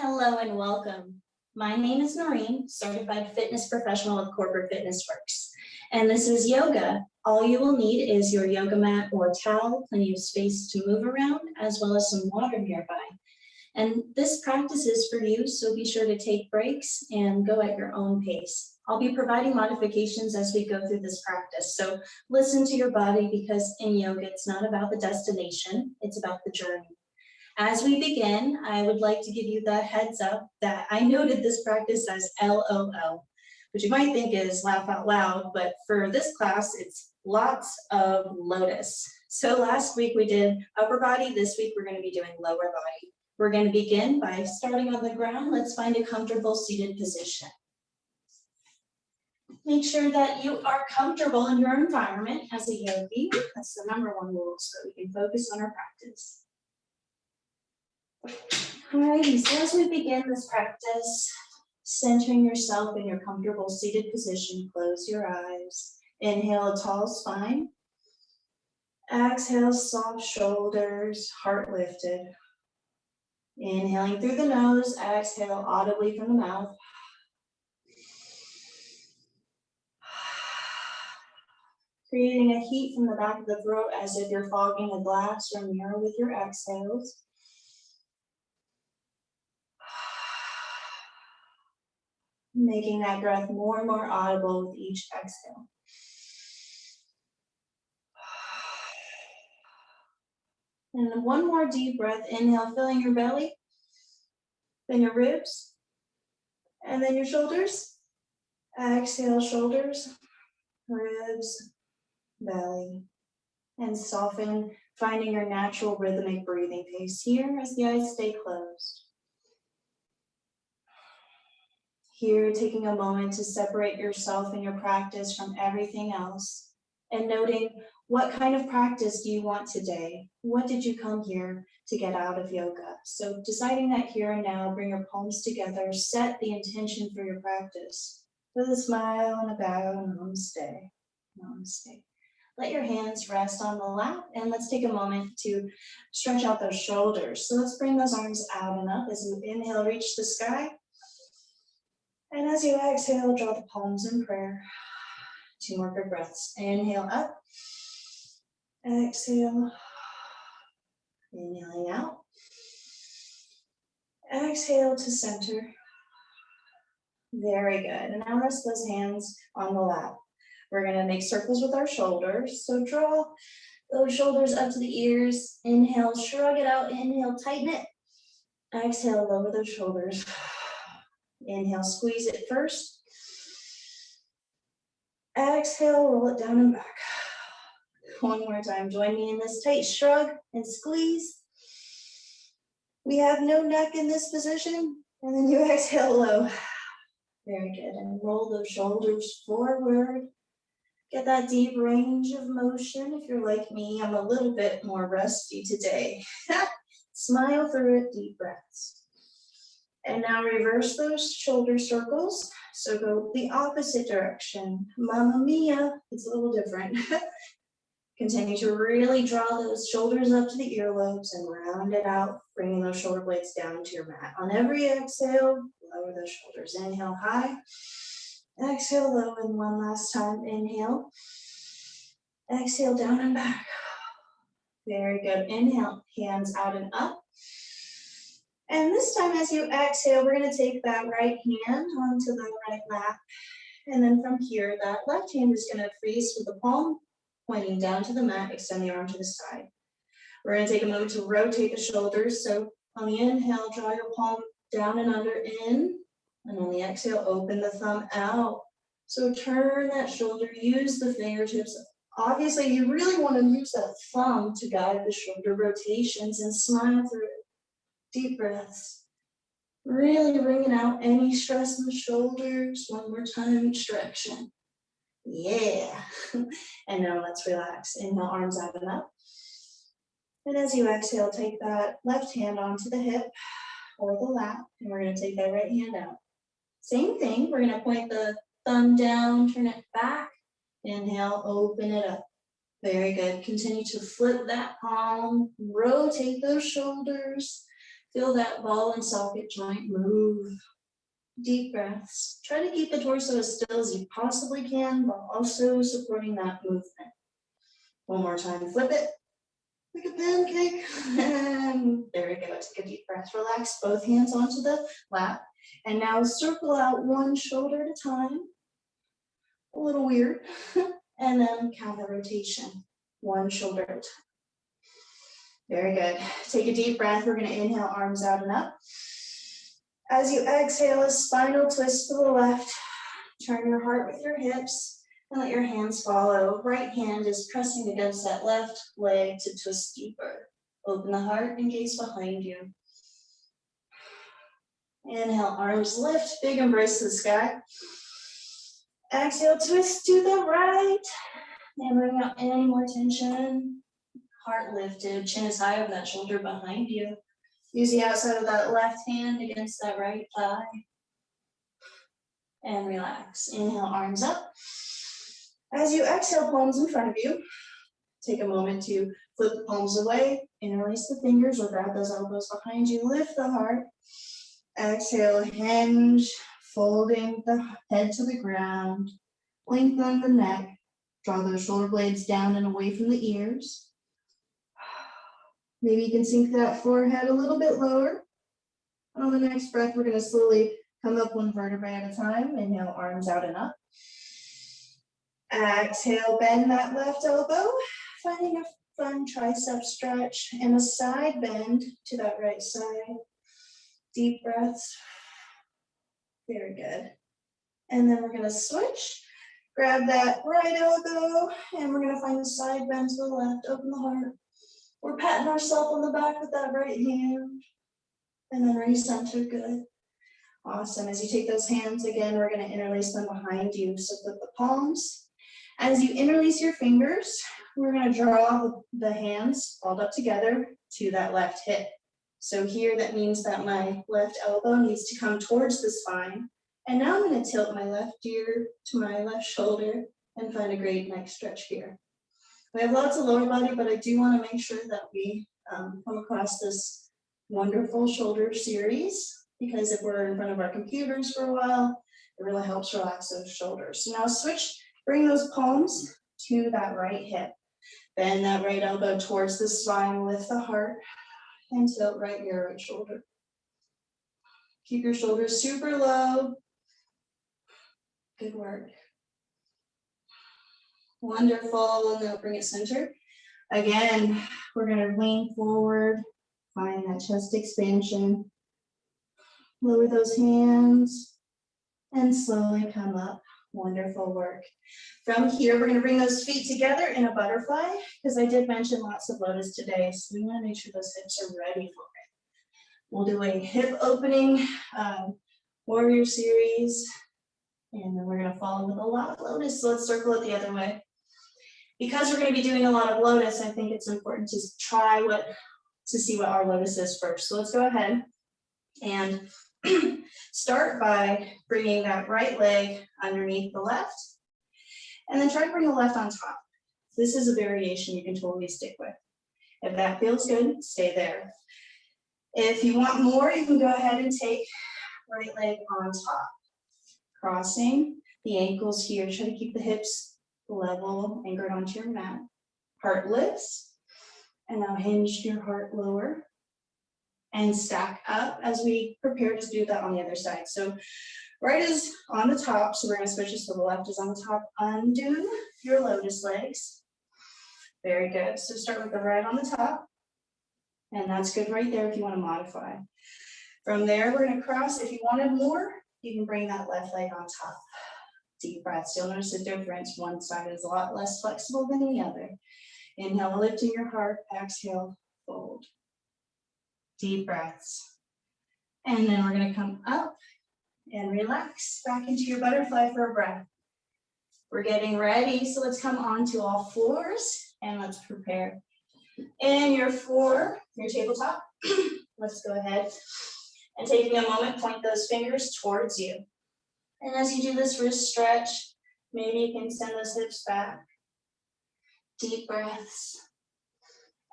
Hello and welcome. My name is Noreen, certified fitness professional with Corporate Fitness Works. And this is yoga. All you will need is your yoga mat or towel, plenty of space to move around, as well as some water nearby. And this practice is for you, so be sure to take breaks and go at your own pace. I'll be providing modifications as we go through this practice. So listen to your body, because in yoga, it's not about the destination, it's about the journey. As we begin, I would like to give you the heads up that I noted this practice as LOL, which you might think is laugh out loud, but for this class, it's lots of Lotus. So last week we did upper body. This week we're going to be doing lower body. We're going to begin by starting on the ground. Let's find a comfortable seated position. Make sure that you are comfortable in your environment as a yogi. That's the number one rule, so we can focus on our practice. Alrighty, so as we begin this practice, centering yourself in your comfortable seated position, close your eyes. Inhale, a tall spine. Exhale, soft shoulders, heart lifted. Inhaling through the nose, exhale audibly from the mouth. Creating a heat from the back of the throat as if you're fogging a glass or mirror with your exhales. Making that breath more and more audible with each exhale. And one more deep breath. Inhale, filling your belly, then your ribs, and then your shoulders. Exhale, shoulders, ribs, belly, and soften, finding your natural rhythmic breathing pace here as the eyes stay closed. Here, taking a moment to separate yourself and your practice from everything else, and noting what kind of practice do you want today? What did you come here to get out of yoga? So deciding that here and now, bring your palms together, set the intention for your practice. With a smile and a bow, namaste, namaste. Let your hands rest on the lap, and let's take a moment to stretch out those shoulders. So let's bring those arms out and up as you inhale, reach the sky. And as you exhale, draw the palms in prayer. 2 more good breaths. Inhale up. Exhale. Inhaling out. Exhale to center. Very good. And now rest those hands on the lap. We're going to make circles with our shoulders. So draw those shoulders up to the ears. Inhale, shrug it out. Inhale, tighten it. Exhale, lower those shoulders. Inhale, squeeze it first. Exhale, roll it down and back. One more time. Join me in this tight shrug and squeeze. We have no neck in this position. And then you exhale low. Very good. And roll those shoulders forward. Get that deep range of motion. If you're like me, I'm a little bit more rusty today. Smile through it, deep breaths. And now reverse those shoulder circles. So go the opposite direction. Mamma mia, it's a little different. Continue to really draw those shoulders up to the earlobes and round it out, bringing those shoulder blades down to your mat. On every exhale, lower those shoulders. Inhale high, exhale low, and one last time. Inhale, exhale down and back. Very good. Inhale, hands out and up. And this time as you exhale, we're going to take that right hand onto the right lap. And then from here, that left hand is going to face with the palm pointing down to the mat, extend the arm to the side. We're going to take a moment to rotate the shoulders. So on the inhale, draw your palm down and under in. And on the exhale, open the thumb out. So turn that shoulder, use the fingertips. Obviously, you really want to use that thumb to guide the shoulder rotations and smile through it. Deep breaths. Really wringing out any stress in the shoulders. One more time, each direction. Yeah. And now let's relax. Inhale, arms out and up. And as you exhale, take that left hand onto the hip or the lap, and we're going to take that right hand out. Same thing. We're going to point the thumb down, turn it back. Inhale, open it up. Very good. Continue to flip that palm, rotate those shoulders. Feel that ball and socket joint move. Deep breaths. Try to keep the torso as still as you possibly can, while also supporting that movement. One more time, flip it. Like a pancake. And there we go. Take a deep breath. Relax both hands onto the lap. And now circle out one shoulder at a time. A little weird. And then count the rotation. One shoulder at a time. Very good. Take a deep breath. We're going to inhale, arms out and up. As you exhale, a spinal twist to the left. Turn your heart with your hips and let your hands follow. Right hand is pressing against that left leg to twist deeper. Open the heart and gaze behind you. Inhale, arms lift, big embrace to the sky. Exhale, twist to the right. And bring out any more tension. Heart lifted, chin is high over that shoulder behind you. Use the outside of that left hand against that right thigh. And relax. Inhale, arms up. As you exhale, palms in front of you. Take a moment to flip the palms away, interlace the fingers or grab those elbows behind you. Lift the heart. Exhale, hinge, folding the head to the ground. Lengthen the neck. Draw those shoulder blades down and away from the ears. Maybe you can sink that forehead a little bit lower. And on the next breath, we're going to slowly come up one vertebrae at a time. Inhale, arms out and up. Exhale, bend that left elbow, finding a fun tricep stretch and a side bend to that right side. Deep breaths. Very good. And then we're going to switch. Grab that right elbow, and we're going to find a side bend to the left. Open the heart. We're patting ourselves on the back with that right hand. And then recenter, good. Awesome. As you take those hands, again, we're going to interlace them behind you. So flip the palms. As you interlace your fingers, we're going to draw the hands all up together to that left hip. So here, that means that my left elbow needs to come towards the spine. And now I'm going to tilt my left ear to my left shoulder and find a great neck stretch here. We have lots of lower body, but I do want to make sure that we come across this wonderful shoulder series, because if we're in front of our computers for a while, it really helps relax those shoulders. So now switch, bring those palms to that right hip. Bend that right elbow towards the spine, lift the heart, and tilt right ear, right shoulder. Keep your shoulders super low. Good work. Wonderful, and then bring it center. Again, we're gonna lean forward, find that chest expansion. Lower those hands and slowly come up. Wonderful work. From here, we're gonna bring those feet together in a butterfly, because I did mention lots of lotus today, so we wanna make sure those hips are ready for it. We'll do a hip opening warrior series, and then we're gonna follow with a lot of lotus, so let's circle it the other way. Because we're going to be doing a lot of lotus, I think it's important to try to see what our lotus is first. So let's go ahead and start by bringing that right leg underneath the left, and then try to bring the left on top. This is a variation you can totally stick with. If that feels good, stay there. If you want more, you can go ahead and take right leg on top, crossing the ankles here. Try to keep the hips level, anchored onto your mat. Heart lifts, and now hinge your heart lower and stack up as we prepare to do that on the other side. So right is on the top, so we're going to switch this, so the left is on the top. Undo your lotus legs. Very good. So start with the right on the top, and that's good right there if you want to modify. From there, we're going to cross. If you wanted more, you can bring that left leg on top. Deep breaths. You'll notice the difference. One side is a lot less flexible than the other. Inhale, lifting your heart. Exhale, fold. Deep breaths. And then we're going to come up and relax back into your butterfly for a breath. We're getting ready, so let's come onto all fours and let's prepare. In your tabletop, let's go ahead and taking a moment, point those fingers towards you. And as you do this wrist stretch, maybe you can send those hips back. Deep breaths.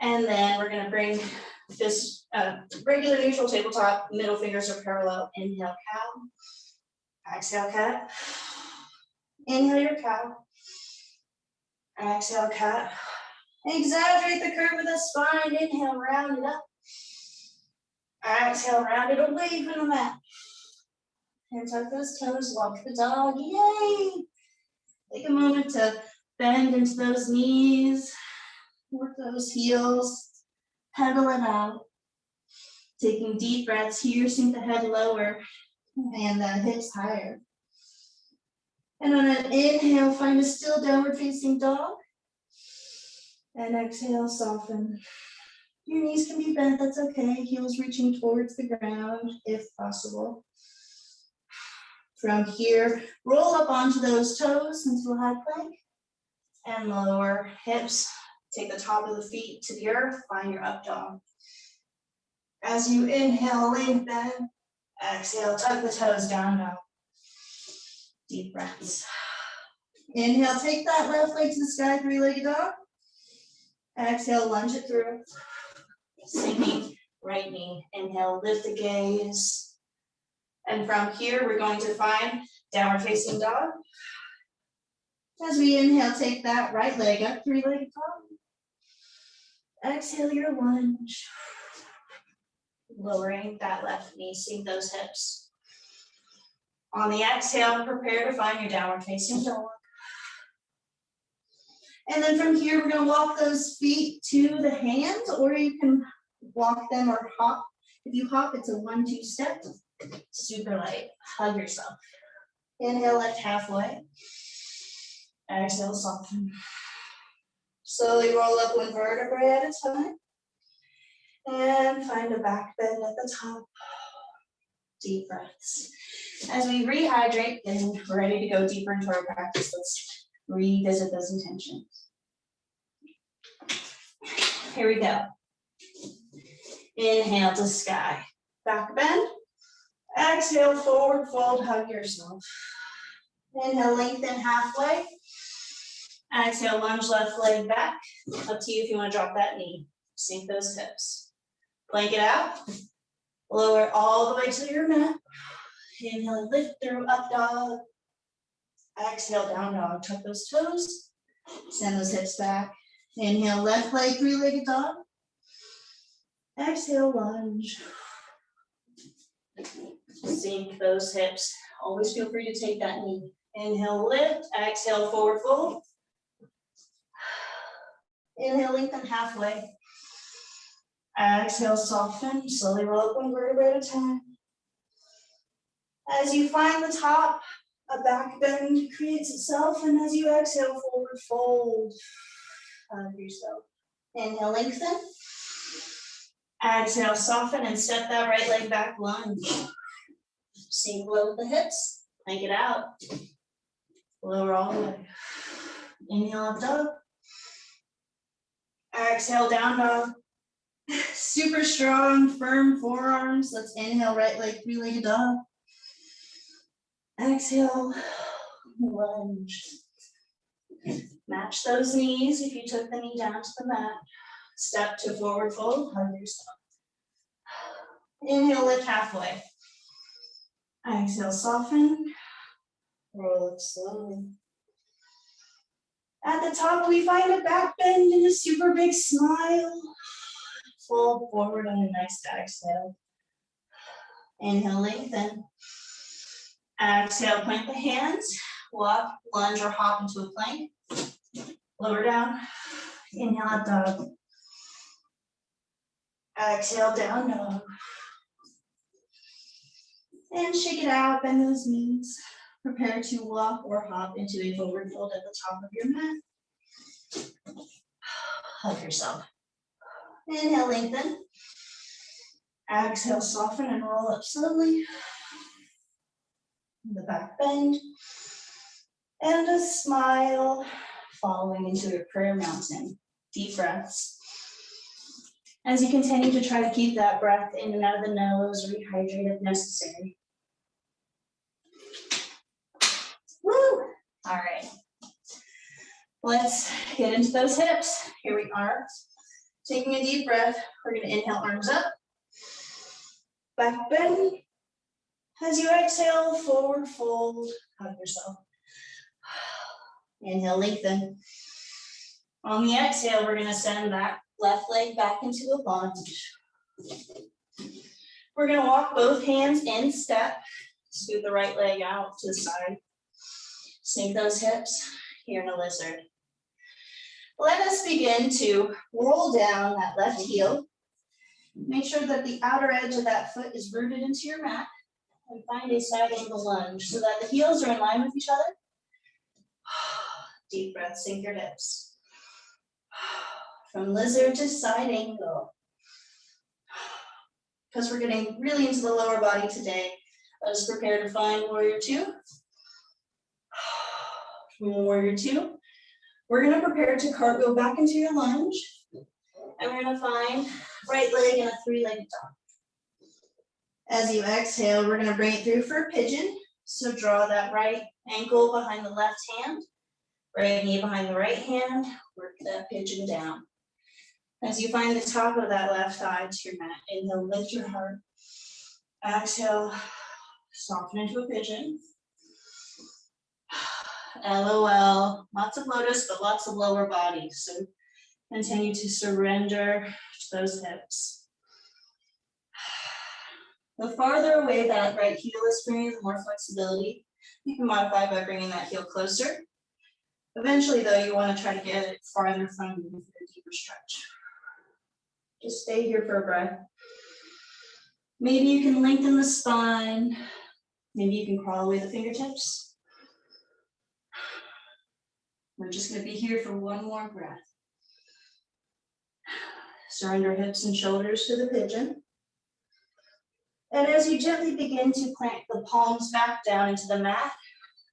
And then we're gonna bring this regular neutral tabletop, middle fingers are parallel. Inhale, cow. Exhale, cat. Inhale your cow. Exhale, cat. Exaggerate the curve of the spine. Inhale, round it up. Exhale, round it away from the mat. And tuck those toes, walk the dog. Yay! Take a moment to bend into those knees. Work those heels. Pedal it out. Taking deep breaths here, sink the head lower and the hips higher. And on an inhale, find a still downward facing dog. And exhale, soften. Your knees can be bent, that's okay. Heels reaching towards the ground if possible. From here, roll up onto those toes into a high plank and lower hips. Take the top of the feet to the earth, find your up dog. As you inhale, lengthen. Exhale, tuck the toes down now. Deep breaths. Inhale, take that left leg to the sky, three-legged dog. Exhale, lunge it through. Sinking right knee. Inhale, lift the gaze. And from here, we're going to find downward facing dog. As we inhale, take that right leg up, three-legged dog. Exhale your lunge. Lowering that left knee, sink those hips. On the exhale, prepare to find your downward facing dog. And then from here, we're gonna walk those feet to the hands, or you can walk them or hop. If you hop, it's a 1-2 step. Super light, hug yourself. Inhale, lift halfway. Exhale, soften. Slowly roll up one vertebrae at a time. And find a back bend at the top. Deep breaths. As we rehydrate and we're ready to go deeper into our practice, let's revisit those intentions. Here we go. Inhale to sky. Back bend. Exhale, forward fold, hug yourself. Inhale, lengthen halfway. Exhale, lunge left leg back. Up to you if you want to drop that knee. Sink those hips. Plank it out. Lower all the way to your mat. Inhale, lift through, up dog. Exhale, down dog. Tuck those toes. Send those hips back. Inhale, left leg, three-legged dog. Exhale, lunge. Sink those hips. Always feel free to take that knee. Inhale, lift. Exhale, forward fold. Inhale, lengthen halfway. Exhale, soften. Slowly roll up one vertebrae at a time. As you find the top, a back bend creates itself, and as you exhale, forward fold. Hug yourself. Inhale, lengthen. Exhale, soften, and step that right leg back, lunge. Sink low with the hips. Plank it out. Lower all the way. Inhale, up dog. Exhale, down dog. Super strong, firm forearms. Let's inhale, right leg, three-legged dog. Exhale, lunge. Match those knees if you took the knee down to the mat. Step to forward fold, hug yourself. Inhale, lift halfway. Exhale, soften. Roll up slowly. At the top, we find a back bend and a super big smile. Fold forward on a nice exhale. Inhale, lengthen. Exhale, plant the hands. Walk, lunge, or hop into a plank. Lower down. Inhale, up dog. Exhale, down dog. And shake it out, bend those knees. Prepare to walk or hop into a forward fold at the top of your mat. Hug yourself. Inhale, lengthen. Exhale, soften and roll up slowly. The back bend. And a smile, following into your prayer mountain. Deep breaths. As you continue to try to keep that breath in and out of the nose, rehydrate if necessary. Woo! All right. Let's get into those hips. Here we are. Taking a deep breath, we're gonna inhale, arms up, back bend. As you exhale, forward fold, hug yourself. Inhale, lengthen. On the exhale, we're gonna send that left leg back into a lunge. We're gonna walk both hands in step, scoot the right leg out to the side. Sink those hips, here in a lizard. Let us begin to roll down that left heel. Make sure that the outer edge of that foot is rooted into your mat, and find a side angle lunge so that the heels are in line with each other. Deep breath, sink your hips. From lizard to side angle. Because we're getting really into the lower body today, let us prepare to find warrior two. From warrior two, we're gonna prepare to cartwheel back into your lunge. And we're gonna find right leg in a three-legged dog. As you exhale, we're gonna bring it through for a pigeon. So draw that right ankle behind the left hand, right knee behind the right hand, work that pigeon down. As you find the top of that left thigh to your mat, inhale, lift your heart. Exhale, soften into a pigeon. LOL, lots of lotus, but lots of lower body. So continue to surrender to those hips. The farther away that right heel is from you, the more flexibility. You can modify by bringing that heel closer. Eventually, though, you want to try to get it farther from you for a deeper stretch. Just stay here for a breath. Maybe you can lengthen the spine. Maybe you can crawl away the fingertips. We're just going to be here for one more breath. Surrender hips and shoulders to the pigeon. And as you gently begin to plant the palms back down into the mat,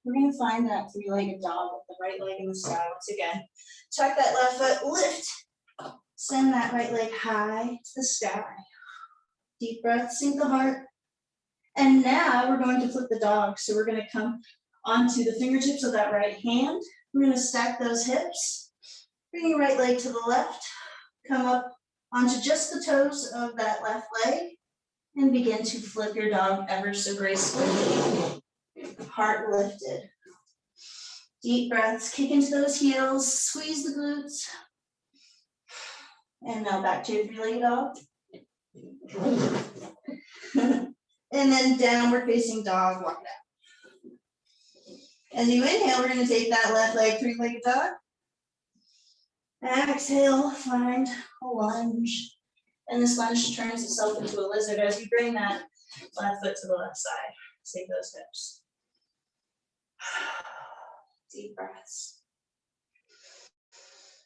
we're going to find that three-legged dog with the right leg in the sky once again. Tuck that left foot, lift. Send that right leg high to the sky. Deep breath, sink the heart. And now we're going to flip the dog. So we're going to come onto the fingertips of that right hand. We're going to stack those hips. Bring your right leg to the left. Come up onto just the toes of that left leg. And begin to flip your dog ever so gracefully. Heart lifted. Deep breaths, kick into those heels, squeeze the glutes. And now back to your three-legged dog. And then downward facing dog, walk it out. As you inhale, we're going to take that left leg, three-legged dog. Exhale, find a lunge. And this lunge turns itself into a lizard as you bring that left foot to the left side. Sink those hips. Deep breaths.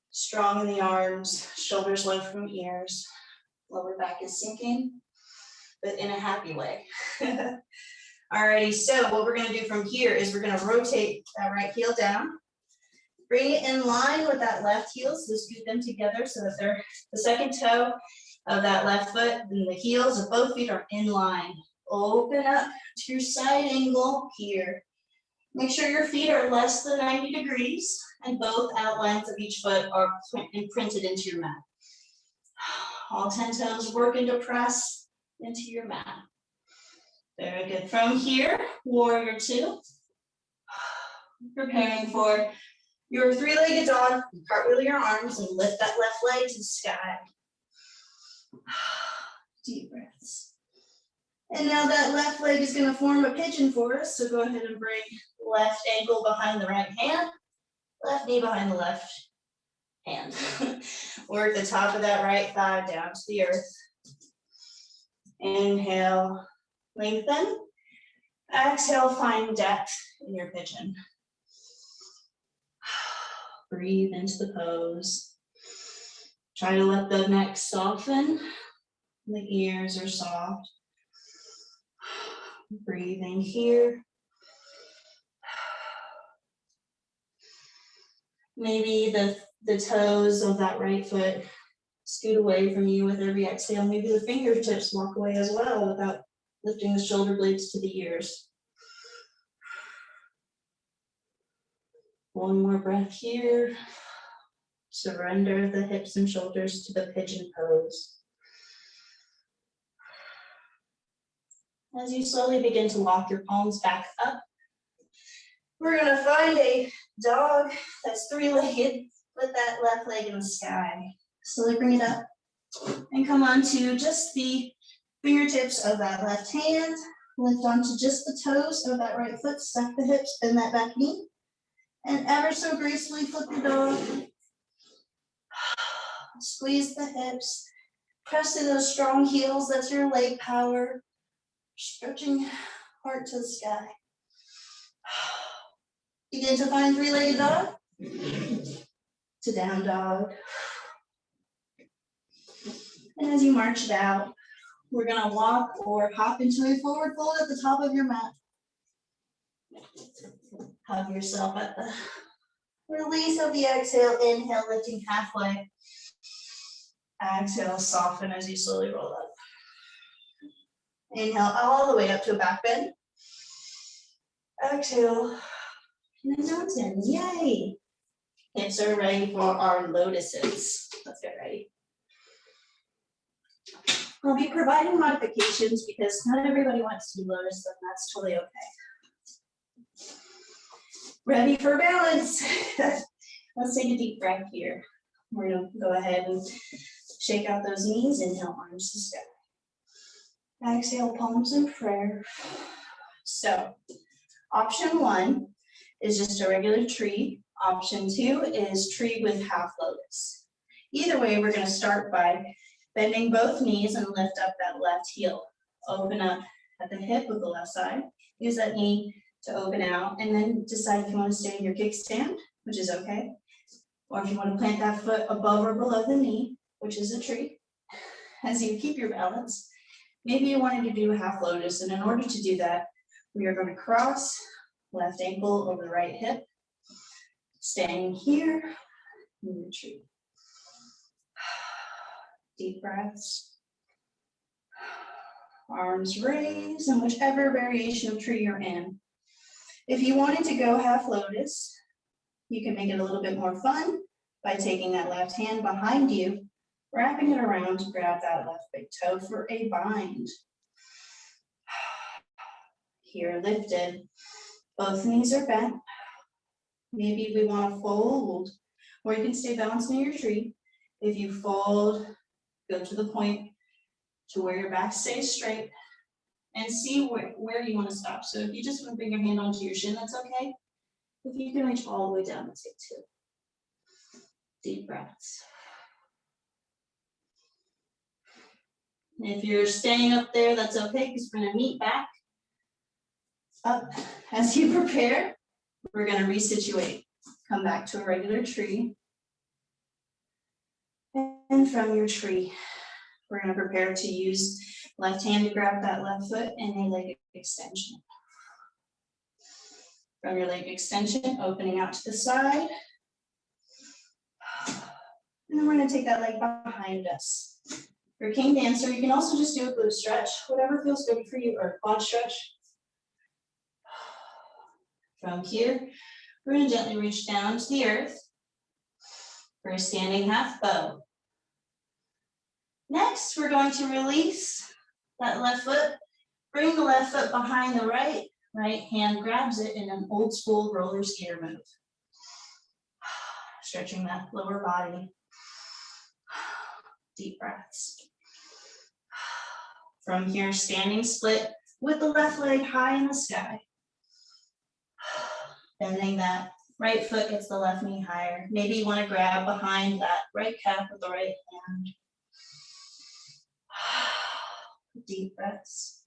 Strong in the arms, shoulders low from ears. Lower back is sinking, but in a happy way. Alrighty, so what we're gonna do from here is we're gonna rotate that right heel down. Bring it in line with that left heel, so scoot them together so that they're the second toe of that left foot and the heels of both feet are in line. Open up to your side angle here. Make sure your feet are less than 90 degrees and both outlines of each foot are imprinted into your mat. All 10 toes working to press into your mat. Very good. From here, warrior two. Preparing for your three-legged dog. Cartwheel your arms and lift that left leg to the sky. Deep breaths. And now that left leg is going to form a pigeon for us. So go ahead and bring left ankle behind the right hand, left knee behind the left hand. Work the top of that right thigh down to the earth. Inhale, lengthen. Exhale, find depth in your pigeon. Breathe into the pose. Try to let the neck soften. The ears are soft. Breathing here. Maybe the toes of that right foot scoot away from you with every exhale. Maybe the fingertips walk away as well without lifting the shoulder blades to the ears. One more breath here. Surrender the hips and shoulders to the pigeon pose. As you slowly begin to walk your palms back up, we're gonna find a dog that's three-legged with that left leg in the sky. Slowly bring it up and come onto just the fingertips of that left hand. Lift onto just the toes of that right foot, stack the hips, bend that back knee, and ever so gracefully flip the dog. Squeeze the hips, press to those strong heels, that's your leg power. Stretching heart to the sky. Begin to find three-legged dog to down dog. And as you march it out, we're gonna walk or hop into a forward fold at the top of your mat. Hug yourself at the release of the exhale. Inhale, lifting halfway. Exhale, soften as you slowly roll up. Inhale all the way up to a back bend. Exhale, and then mountain, yay. Hips are ready for our lotuses. Let's get ready. I'll be providing modifications because not everybody wants to do lotus, and that's totally okay. Ready for balance. Let's take a deep breath here. We're gonna go ahead and shake out those knees. Inhale, arms to sky. Exhale, palms in prayer. So, option one is just a regular tree. Option two is tree with half lotus. Either way, we're gonna start by bending both knees and lift up that left heel. Open up at the hip with the left side. Use that knee to open out, and then decide if you want to stay in your kickstand, which is okay. Or if you want to plant that foot above or below the knee, which is a tree. As you keep your balance, maybe you wanted to do a half lotus, and in order to do that, we are going to cross left ankle over the right hip, staying here, and retreat. Deep breaths. Arms raised in whichever variation of tree you're in. If you wanted to go half lotus, you can make it a little bit more fun by taking that left hand behind you, wrapping it around to grab that left big toe for a bind. Here, lifted. Both knees are bent. Maybe we want to fold, or you can stay balanced in your tree. If you fold, go to the point to where your back stays straight and see where you want to stop. So if you just want to bring your hand onto your shin, that's okay. If you can reach all the way down, let's take two. Deep breaths. If you're staying up there, that's okay, because we're going to meet back up. As you prepare, we're going to resituate. Come back to a regular tree. And from your tree, we're going to prepare to use left hand to grab that left foot and a leg extension. From your leg extension, opening out to the side. And then we're going to take that leg behind us. For king dancer, you can also just do a glute stretch, whatever feels good for you, or quad stretch. From here, we're going to gently reach down to the earth for a standing half bow. Next, we're going to release that left foot, bring the left foot behind the right hand grabs it in an old school roller skater move. Stretching that lower body. Deep breaths. From here, standing split with the left leg high in the sky. Bending that right foot gets the left knee higher. Maybe you want to grab behind that right calf with the right hand. Deep breaths.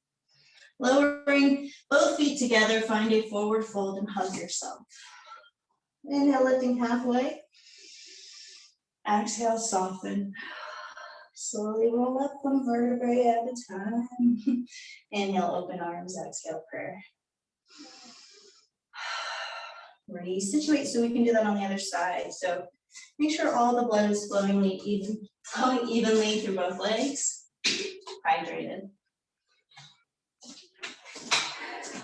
Lowering both feet together, find a forward fold and hug yourself. Inhale, lifting halfway. Exhale, soften. Slowly roll up one vertebrae at a time. Inhale, open arms. Exhale, prayer. Resituate so we can do that on the other side. So make sure all the blood is flowing evenly through both legs. Hydrated.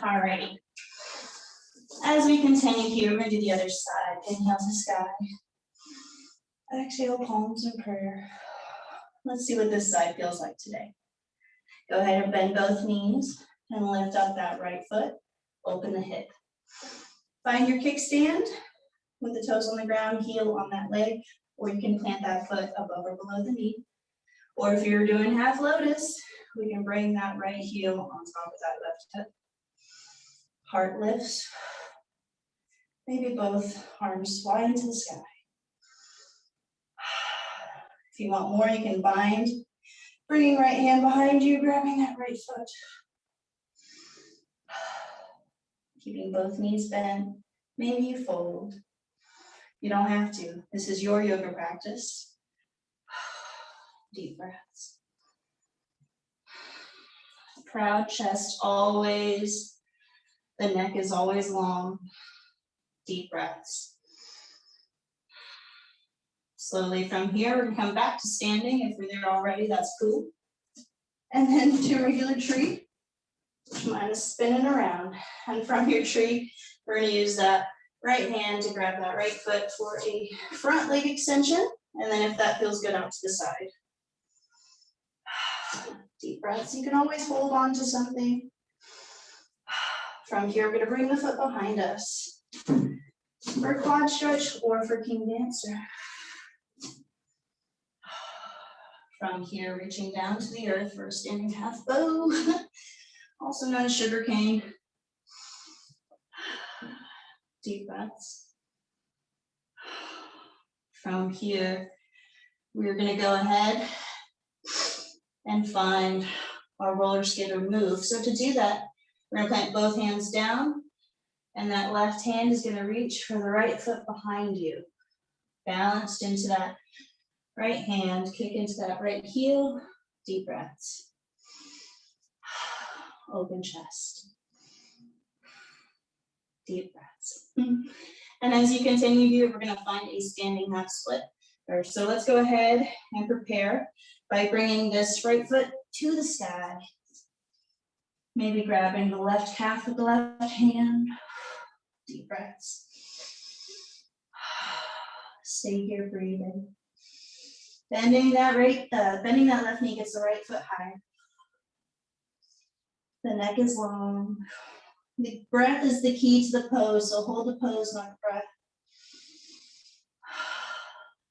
Alrighty. As we continue here, we're going to do the other side. Inhale to sky. Exhale, palms in prayer. Let's see what this side feels like today. Go ahead and bend both knees and lift up that right foot. Open the hip. Find your kickstand with the toes on the ground, heel on that leg, or you can plant that foot above or below the knee. Or if you're doing half lotus, we can bring that right heel on top of that left hip. Heart lifts. Maybe both arms fly into the sky. If you want more, you can bind. Bringing right hand behind you, grabbing that right foot. Keeping both knees bent. Maybe you fold. You don't have to. This is your yoga practice. Deep breaths. Proud chest always. The neck is always long. Deep breaths. Slowly from here, we're gonna come back to standing. If we're there already, that's cool. And then to regular tree, minus spinning around. And from your tree, we're gonna use that right hand to grab that right foot for a front leg extension. And then if that feels good, out to the side. Deep breaths. You can always hold on to something. From here, we're gonna bring the foot behind us for a quad stretch or for King Dancer. From here, reaching down to the earth for a standing half bow, also known as sugar cane. Deep breaths. From here, we're gonna go ahead and find our roller skater move. So to do that, we're gonna plant both hands down, and that left hand is gonna reach for the right foot behind you. Balanced into that right hand, kick into that right heel, deep breaths. Open chest. Deep breaths. And as you continue here, we're gonna find a standing half split. So let's go ahead and prepare by bringing this right foot to the sky. Maybe grabbing the left calf with the left hand. Deep breaths. Stay here breathing. Bending that left knee gets the right foot higher. The neck is long. The breath is the key to the pose, so hold the pose, not the breath.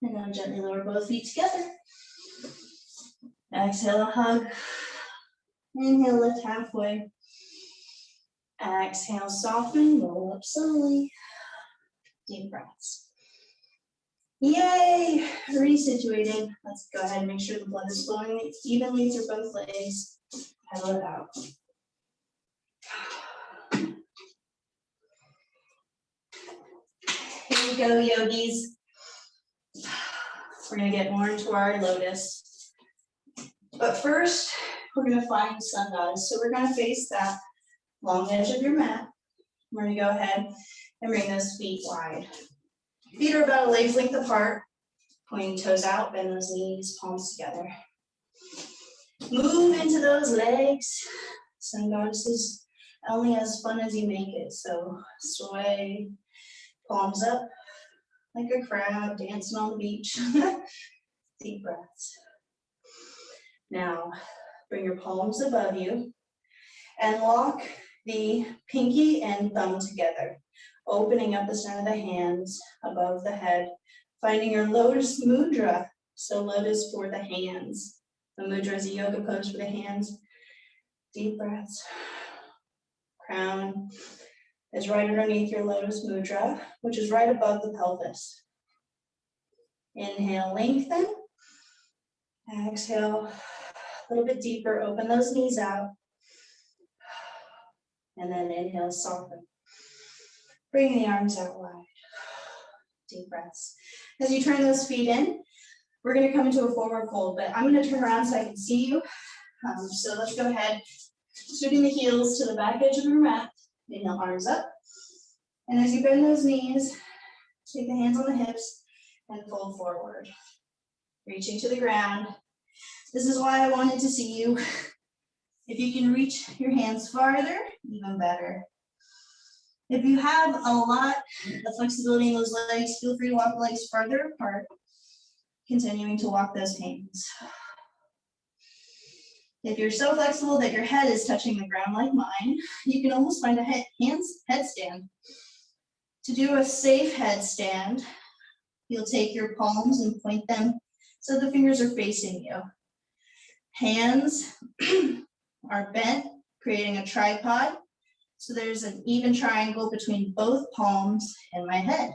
And then gently lower both feet together. Exhale, a hug. Inhale, lift halfway. Exhale, soften, roll up slowly. Deep breaths. Yay! Resituated. Let's go ahead and make sure the blood is flowing evenly through both legs. Pedal it out. Here we go, yogis. We're gonna get more into our lotus. But first, we're gonna find sun goddess. So we're gonna face that long edge of your mat. We're gonna go ahead and bring those feet wide. Feet are about a leg's length apart. Pointing toes out, bend those knees, palms together. Move into those legs. Sun goddess is only as fun as you make it. So sway, palms up like a crab dancing on the beach. Deep breaths. Now, bring your palms above you and lock the pinky and thumb together, opening up the center of the hands above the head, finding your lotus mudra. So lotus for the hands. The mudra is a yoga pose for the hands. Deep breaths. Crown is right underneath your lotus mudra, which is right above the pelvis. Inhale, lengthen. Exhale, a little bit deeper, open those knees out. And then inhale, soften. Bring the arms out wide. Deep breaths. As you turn those feet in, we're gonna come into a forward fold, but I'm gonna turn around so I can see you. So let's go ahead, shooting the heels to the back edge of your mat. Inhale, arms up. And as you bend those knees, take the hands on the hips and fold forward. Reaching to the ground. This is why I wanted to see you. If you can reach your hands farther, even better. If you have a lot of flexibility in those legs, feel free to walk the legs farther apart. Continuing to walk those hands. If you're so flexible that your head is touching the ground like mine, you can almost find a headstand. To do a safe headstand, you'll take your palms and point them so the fingers are facing you. Hands are bent, creating a tripod. So there's an even triangle between both palms and my head.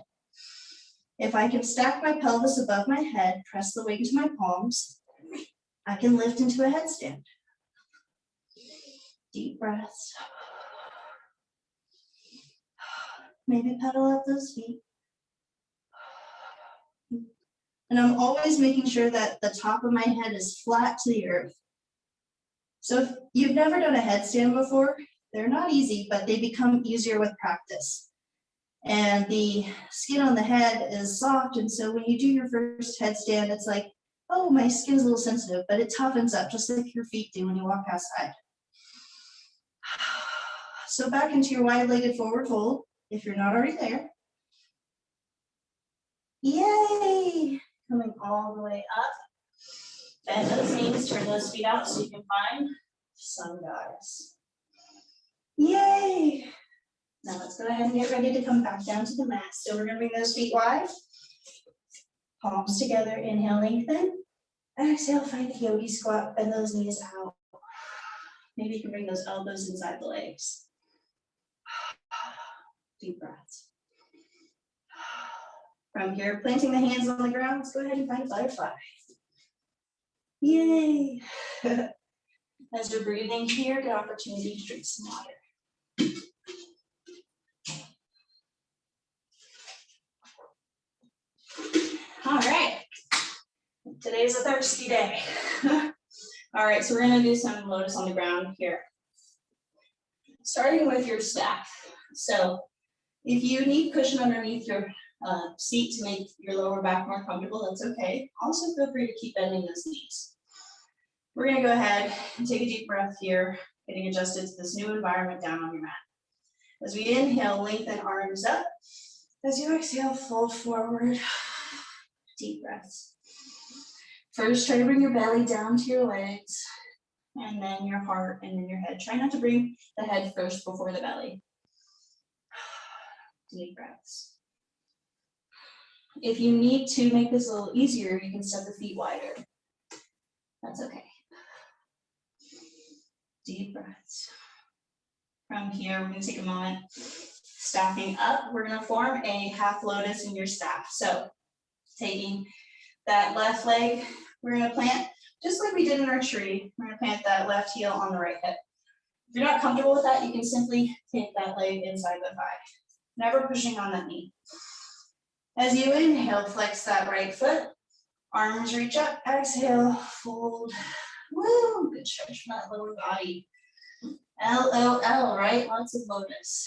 If I can stack my pelvis above my head, press the weight into my palms, I can lift into a headstand. Deep breaths. Maybe pedal up those feet. And I'm always making sure that the top of my head is flat to the earth. So if you've never done a headstand before, they're not easy, but they become easier with practice. And the skin on the head is soft, and so when you do your first headstand, it's like, oh, my skin's a little sensitive, but it toughens up just like your feet do when you walk outside. So back into your wide-legged forward fold, if you're not already there. Yay! Coming all the way up. Bend those knees, turn those feet out so you can find sun goddess. Yay! Now let's go ahead and get ready to come back down to the mat. So we're gonna bring those feet wide, palms together, inhale, lengthen. Exhale, find a yogi squat, bend those knees out. Maybe you can bring those elbows inside the legs. Deep breaths. From here, planting the hands on the ground, let's go ahead and find a butterfly. Yay! As you're breathing here, good opportunity to drink some water. All right, today's a thirsty day. All right, so we're gonna do some lotus on the ground here. Starting with your staff. So if you need cushion underneath your seat to make your lower back more comfortable, that's okay. Also feel free to keep bending those knees. We're gonna go ahead and take a deep breath here, getting adjusted to this new environment down on your mat. As we inhale, lengthen arms up. As you exhale, fold forward. Deep breaths. First, try to bring your belly down to your legs, and then your heart, and then your head. Try not to bring the head first before the belly. Deep breaths. If you need to make this a little easier, you can step the feet wider. That's okay. Deep breaths. From here, we're going to take a moment. Stacking up, we're going to form a half lotus in your staff. So taking that left leg, we're going to plant, just like we did in our tree, we're going to plant that left heel on the right hip. If you're not comfortable with that, you can simply take that leg inside the thigh, never pushing on that knee. As you inhale, flex that right foot, arms reach up, exhale, fold. Woo, good stretch from that lower body. LOL, right? Lots of lotus.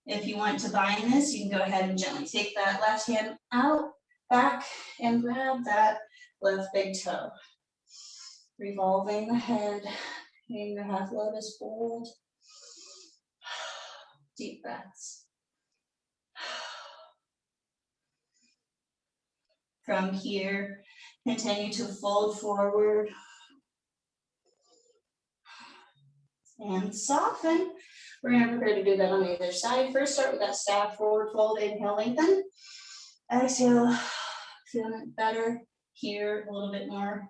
If you want to bind this, you can go ahead and gently take that left hand out, back, and grab that left big toe. Revolving the head, getting your half lotus fold. Deep breaths. From here, continue to fold forward and soften. We're going to prepare to do that on the other side. First, start with that staff forward fold, inhale, lengthen. Exhale, feeling it better here, a little bit more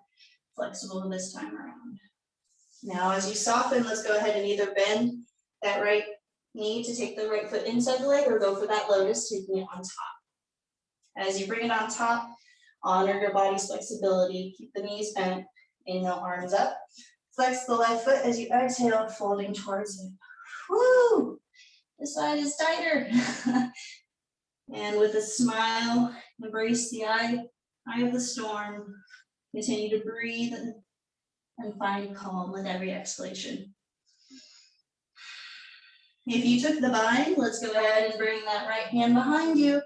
flexible this time around. Now, as you soften, let's go ahead and either bend that right knee to take the right foot inside the leg or go for that lotus, taking it on top. As you bring it on top, honor your body's flexibility. Keep the knees bent, inhale, arms up. Flex the left foot as you exhale, folding towards it. Woo! This side is tighter. And with a smile, embrace the eye of the storm. Continue to breathe and find calm with every exhalation. If you took the bind, let's go ahead and bring that right hand behind you.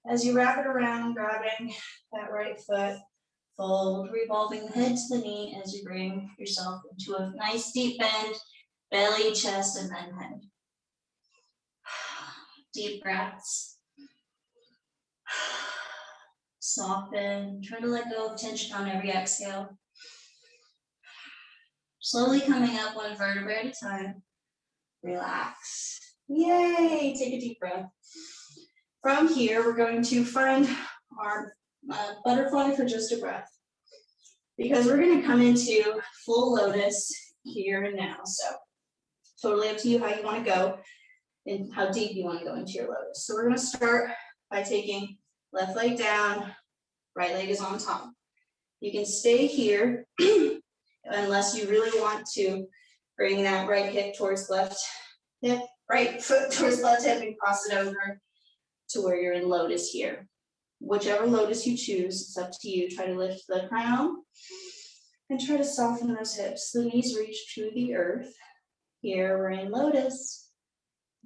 As you wrap it around, grabbing that right foot, fold, revolving the head to the knee as you bring yourself into a nice deep bend, belly, chest, and then head. Deep breaths. Soften, try to let go of tension on every exhale. Slowly coming up one vertebrae at a time. Relax. Yay, take a deep breath. From here, we're going to find our butterfly for just a breath, because we're going to come into full lotus here and now. So totally up to you how you want to go and how deep you want to go into your lotus. So we're going to start by taking left leg down, right leg is on top. You can stay here unless you really want to bring that right hip towards left hip, right foot towards left hip, and cross it over to where you're in lotus here. Whichever lotus you choose, it's up to you. Try to lift the crown and try to soften those hips. The knees reach to the earth. Here we're in lotus.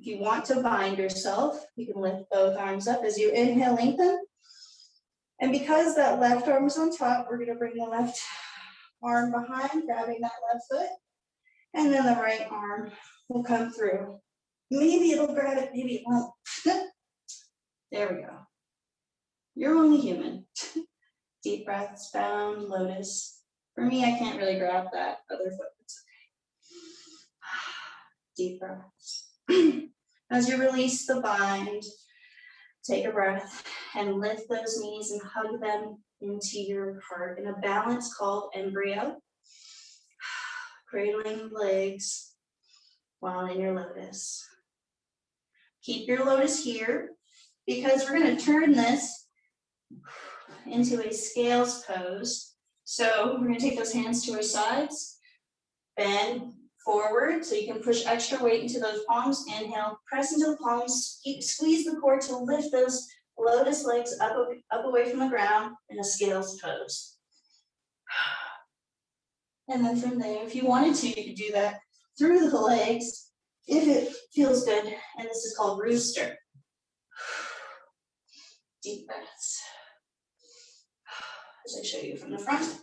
If you want to bind yourself, you can lift both arms up as you inhale, lengthen. And because that left arm is on top, we're going to bring the left arm behind, grabbing that left foot, and then the right arm will come through. Maybe it'll grab it, maybe it won't. There we go. You're only human. Deep breaths, bound, lotus. For me, I can't really grab that other foot. It's okay. Deep breaths. As you release the bind, take a breath and lift those knees and hug them into your heart in a balance called embryo. Cradling the legs while in your lotus. Keep your lotus here, because we're going to turn this into a scales pose. So we're going to take those hands to our sides, bend forward so you can push extra weight into those palms. Inhale, press into the palms, squeeze the core to lift those lotus legs up away from the ground in a scales pose. And then from there, if you wanted to, you could do that through the legs if it feels good. And this is called rooster. Deep breaths. As I show you from the front.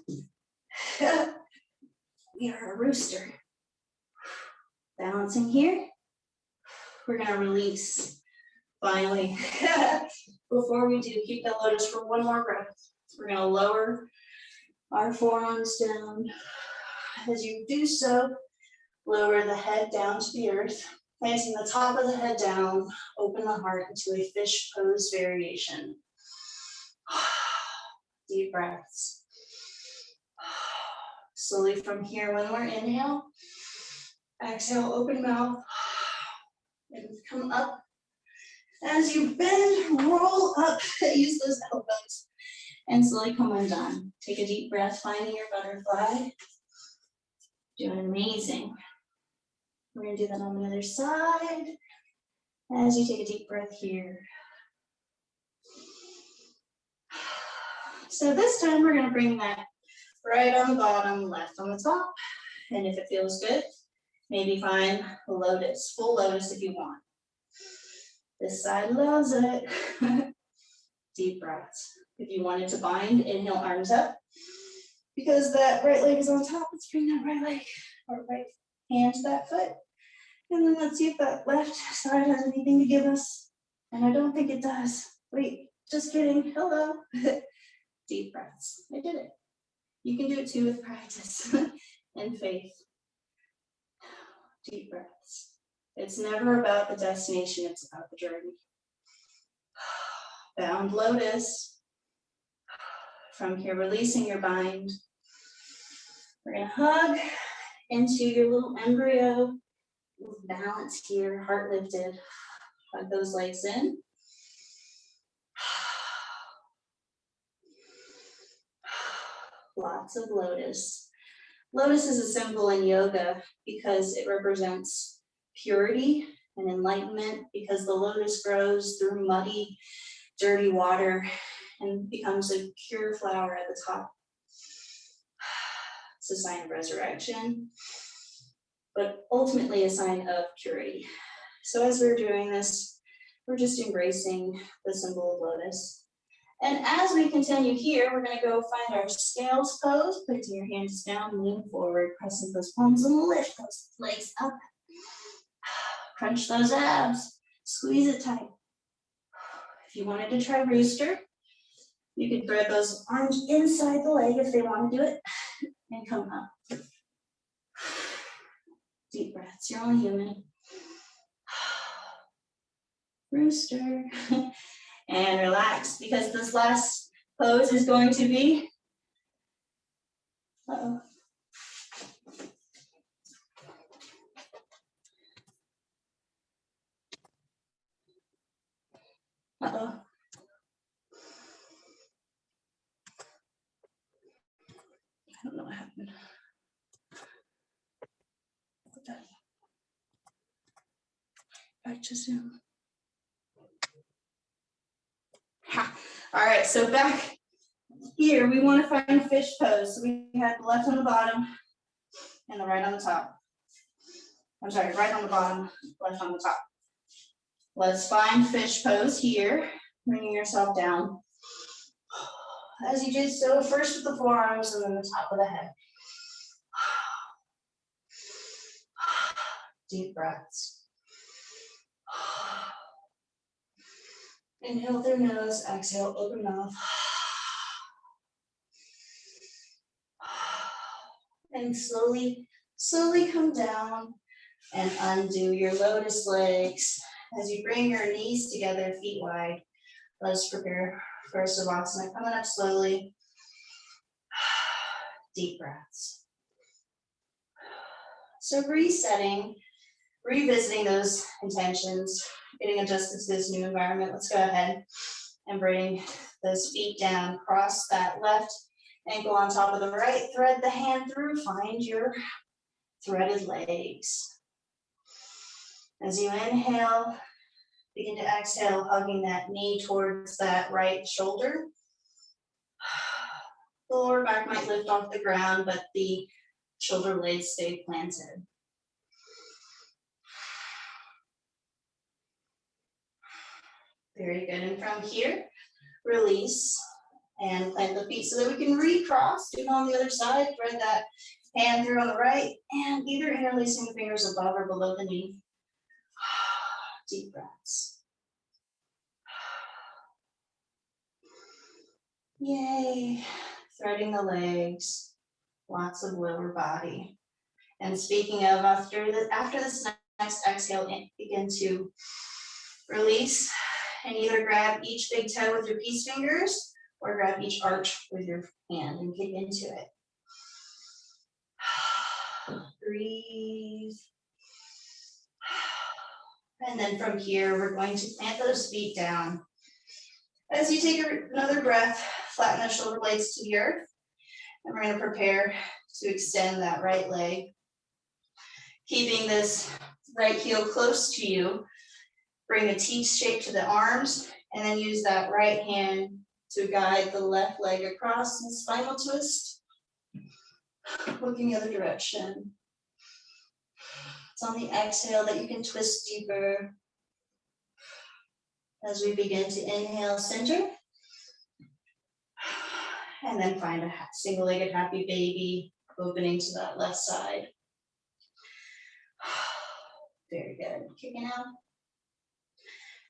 We are a rooster. Balancing here. We're going to release. Finally. Before we do, keep that lotus for one more breath. We're going to lower our forearms down. As you do so, lower the head down to the earth, planting the top of the head down, open the heart into a fish pose variation. Deep breaths. Slowly from here, one more inhale. Exhale, open mouth. And come up. As you bend, roll up, use those elbows, and slowly come undone. Take a deep breath, finding your butterfly. Doing amazing. We're going to do that on the other side. As you take a deep breath here. So this time we're going to bring that right on the bottom, left on the top. And if it feels good, maybe find lotus, full lotus if you want. This side loves it. Deep breaths. If you wanted to bind, inhale, arms up. Because that right leg is on top, let's bring that right leg or right hand to that foot. And then let's see if that left side has anything to give us. And I don't think it does. Wait, just kidding. Hello. Deep breaths. I did it. You can do it too with practice and faith. Deep breaths. It's never about the destination, it's about the journey. Bound lotus. From here, releasing your bind. We're going to hug into your little embryo. Balance here, heart lifted. Hug those legs in. Lots of lotus. Lotus is a symbol in yoga because it represents purity and enlightenment, because the lotus grows through muddy, dirty water and becomes a pure flower at the top. It's a sign of resurrection, but ultimately a sign of purity. So as we're doing this, we're just embracing the symbol of lotus. And as we continue here, we're going to go find our scales pose, putting your hands down, lean forward, pressing those palms and lift those legs up. Crunch those abs, squeeze it tight. If you wanted to try rooster, You can thread those arms inside the leg if they want to do it, and come up. Deep breaths, you're only human. Rooster. And relax, because this last pose is going to be, uh-oh. Uh-oh. I don't know what happened. Put that back to Zoom. Ha. All right, so back here, we want to find fish pose. So we have the left on the bottom and the right on the top. I'm sorry, right on the bottom, left on the top. Let's find fish pose here, bringing yourself down. As you do so, first with the forearms and then the top of the head. Deep breaths. Inhale through nose, exhale, open mouth. And slowly come down and undo your lotus legs. As you bring your knees together, feet wide, let's prepare for Savasana. Coming up slowly. Deep breaths. So resetting, revisiting those intentions, getting adjusted to this new environment. Let's go ahead and bring those feet down. Cross that left ankle on top of the right. Thread the hand through. Find your threaded legs. As you inhale, begin to exhale, hugging that knee towards that right shoulder. The lower back might lift off the ground, but the shoulder blades stay planted. Very good. And from here, release and plant the feet so that we can recross. Do it on the other side. Thread that hand through on the right and either interlacing the fingers above or below the knee. Deep breaths. Yay. Threading the legs. Lots of lower body. And speaking of, after this next exhale, begin to release and either grab each big toe with your peace fingers or grab each arch with your hand and kick into it. Breathe. And then from here, we're going to plant those feet down. As you take another breath, flatten the shoulder blades to the earth. And we're going to prepare to extend that right leg. Keeping this right heel close to you. Bring a T shape to the arms, and then use that right hand to guide the left leg across in spinal twist. Looking the other direction. It's on the exhale that you can twist deeper. As we begin to inhale, center. And then find a single-legged happy baby, opening to that left side. Very good. Kicking out.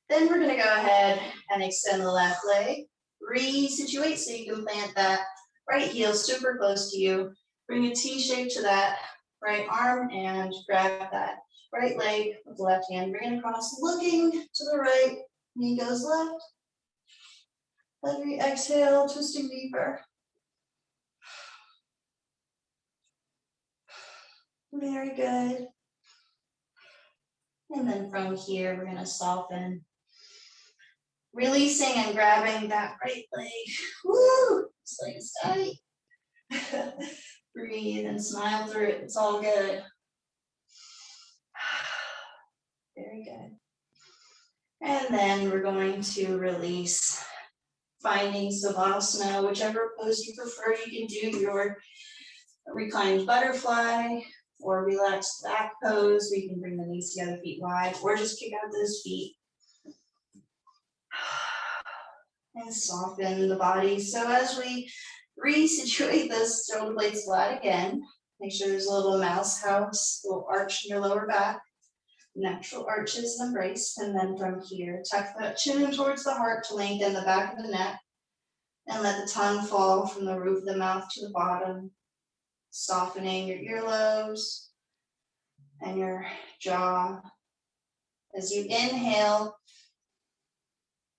Then we're going to go ahead and extend the left leg. Resituate so you can plant that right heel super close to you. Bring a T shape to that right arm and grab that right leg with the left hand. Bring it across, looking to the right. Knee goes left. Every exhale, twisting deeper. Very good. And then from here, we're going to soften. Releasing and grabbing that right leg. Woo! This leg is tight. Breathe and smile through it. It's all good. Very good. And then we're going to release. Finding Savasana, whichever pose you prefer. You can do your reclined butterfly or relaxed back pose. We can bring the knees together, feet wide, or just kick out those feet. And soften the body. So as we resituate those shoulder blades flat again, make sure there's a little mouse house, little arch in your lower back. Natural arches embraced. And then from here, tuck that chin in towards the heart to lengthen the back of the neck. And let the tongue fall from the roof of the mouth to the bottom, softening your earlobes and your jaw. As you inhale,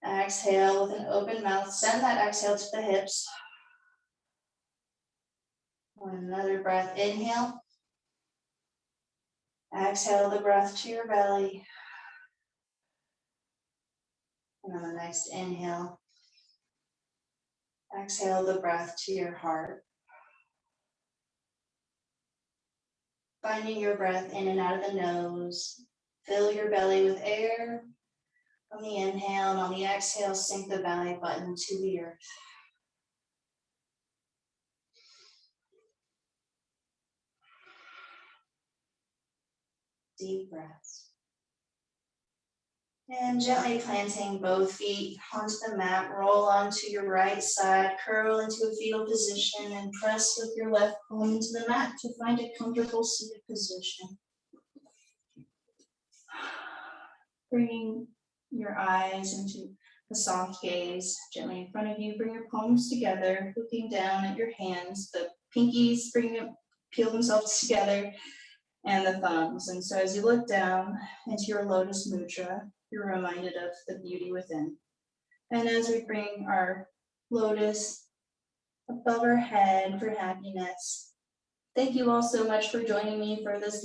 exhale with an open mouth, send that exhale to the hips. Another breath, inhale. Exhale the breath to your belly. And on the next inhale, exhale the breath to your heart. Finding your breath in and out of the nose. Fill your belly with air. On the inhale and on the exhale, sink the belly button to the earth. Deep breaths. And gently planting both feet onto the mat, roll onto your right side, curl into a fetal position, and press with your left palm into the mat to find a comfortable seated position. Bringing your eyes into a soft gaze, gently in front of you, bring your palms together, looking down at your hands, the pinkies peel themselves together, and the thumbs. And so as you look down into your Lotus Mudra, you're reminded of the beauty within. And as we bring our Lotus above our head for happiness, thank you all so much for joining me for this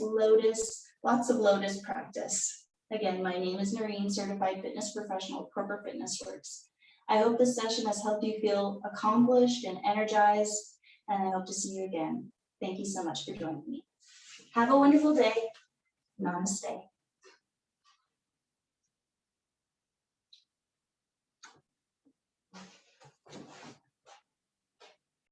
lots of Lotus practice. Again, my name is Noreen, Certified Fitness Professional, Corporate Fitness Works. I hope this session has helped you feel accomplished and energized, and I hope to see you again. Thank you so much for joining me. Have a wonderful day. Namaste.